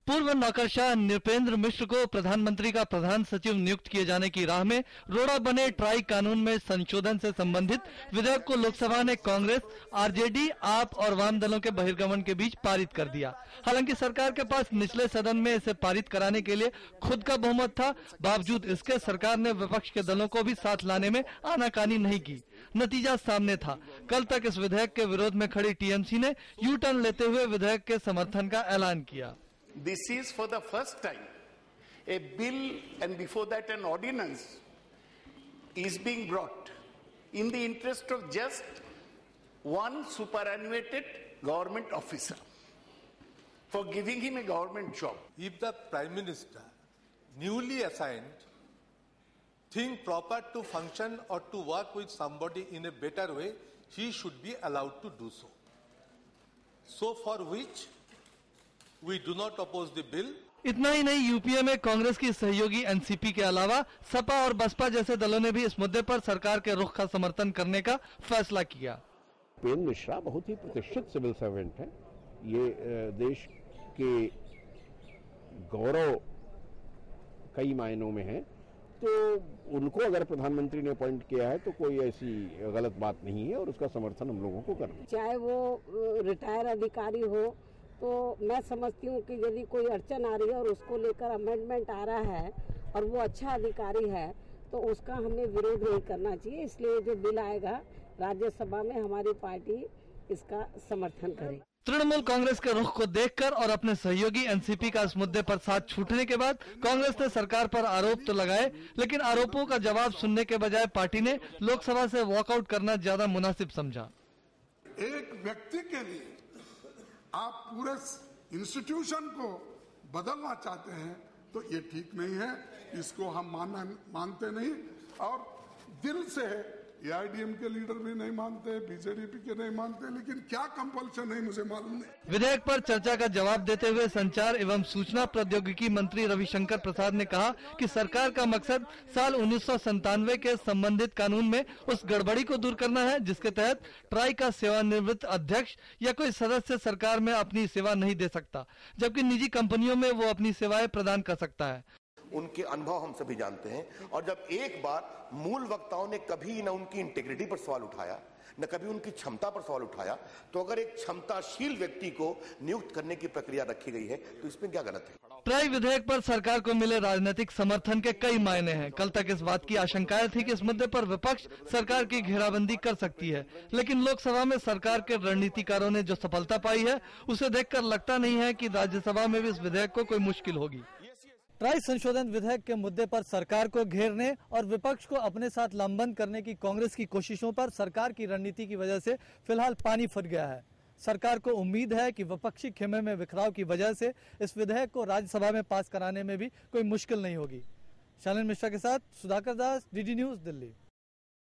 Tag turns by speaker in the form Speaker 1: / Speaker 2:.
Speaker 1: पूर्व नौकरशाह नृपेंद्र मिश्र को प्रधानमंत्री का प्रधान सचिव नियुक्त किए जाने की राह में रोड़ा बने ट्राई कानून में संशोधन से संबंधित विधेयक को लोकसभा ने कांग्रेस, आरजेडी, आप और वाम दलों के बहिर्गमन के बीच पारित कर दिया। हालांकि सरकार के पास निचले सदन में इसे पारित कराने के लिए खुद का बहुमत था, बावजूद इसके सरकार ने विपक्ष के दलों को भी साथ लाने में आनाकानी नहीं की। नतीजा सामने था। कल तक इस विधेयक के विरोध में खड़ी टीएमसी ने यू टर्न लेते हुए विधेयक के समर्थन का ऐलान किया।
Speaker 2: This is for the first time a bill and before that an ordinance is being brought in the interest of just one superannuated government officer for giving him a government job.
Speaker 3: If the Prime Minister, newly assigned, think proper to function or to work with somebody in a better way, he should be allowed to do so. So for which we do not oppose the bill.
Speaker 1: इतना ही नहीं, UPA में कांग्रेस की सहयोगी NCP के अलावा सपा और बसपा जैसे दलों ने भी इस मुद्दे पर सरकार के रुख का समर्थन करने का फैसला किया।
Speaker 4: नृपेंद्र मिश्रा बहुत ही प्रतिष्ठित सिविल सर्वेंट है। ये देश के गौरव कई मायनों में है, तो उनको अगर प्रधानमंत्री ने अपॉइंट किया है तो कोई ऐसी गलत बात नहीं है और उसका समर्थन हम लोगों को करना।
Speaker 5: चाहे वो रिटायर अधिकारी हो, तो मैं समझती हूँ कि यदि कोई अड़चन आ रही है और उसको लेकर अमेंडमेंट आ रहा है और वो अच्छा अधिकारी है तो उसका हमें विरोध नहीं करना चाहिए। इसलिए जो बिल आएगा राज्यसभा में हमारी पार्टी इसका समर्थन करे।
Speaker 1: तृणमूल कांग्रेस के रुख को देखकर और अपने सहयोगी एनसीपी का इस मुद्दे पर साथ छूटने के बाद कांग्रेस ने सरकार पर आरोप तो लगाए, लेकिन आरोपों का जवाब सुनने के बजाय पार्टी ने लोकसभा से वॉकआउट करना ज्यादा मुनासिब समझा।
Speaker 6: एक व्यक्ति के लिए आप पूरे इंस्टीट्यूशन को बदलना चाहते हैं तो ये ठीक नहीं है, इसको हम मानते नहीं और दिल से एआईडीएम के लीडर भी नहीं मानते, बीजेडी के नहीं मानते, लेकिन क्या कंपल्शन है मुझे मालूम नहीं।
Speaker 1: विधेयक पर चर्चा का जवाब देते हुए संचार एवं सूचना प्रौद्योगिकी मंत्री रविशंकर प्रसाद ने कहा कि सरकार का मकसद साल 1997 के संबंधित कानून में उस गड़बड़ी को दूर करना है जिसके तहत ट्राई का सेवानिवृत्त अध्यक्ष या कोई सदस्य सरकार में अपनी सेवा नहीं दे सकता, जबकि निजी कंपनियों में वो अपनी सेवाएं प्रदान कर सकता है।
Speaker 7: उनके अनुभव हम सभी जानते हैं और जब एक बार मूल वक्ताओं ने कभी न उनकी इंटीग्रिटी पर सवाल उठाया न कभी उनकी क्षमता पर सवाल उठाया, तो अगर एक क्षमताशील व्यक्ति को नियुक्त करने की प्रक्रिया रखी गई है तो इसमें क्या गलत है।
Speaker 1: ट्राई विधेयक पर सरकार को मिले राजनीतिक समर्थन के कई मायने हैं। कल तक इस बात की आशंकाएं थी कि इस मुद्दे पर विपक्ष सरकार की घेराबंदी कर सकती है, लेकिन लोकसभा में सरकार के रणनीतिकारों ने जो सफलता पाई है उसे देखकर लगता नहीं है कि राज्यसभा में भी इस विधेयक को कोई मुश्किल होगी। ट्राई संशोधन विधेयक के मुद्दे पर सरकार को घेरने और विपक्ष को अपने साथ लामबंद करने की कांग्रेस की कोशिशों पर सरकार की रणनीति की वजह से फिलहाल पानी फट गया है। सरकार को उम्मीद है कि विपक्षी खेमे में बिखराव की वजह से इस विधेयक को राज्यसभा में पास कराने में भी कोई मुश्किल नहीं होगी। शालिन मिश्रा के साथ सुधाकर दास, डीडी न्यूज, दिल्ली।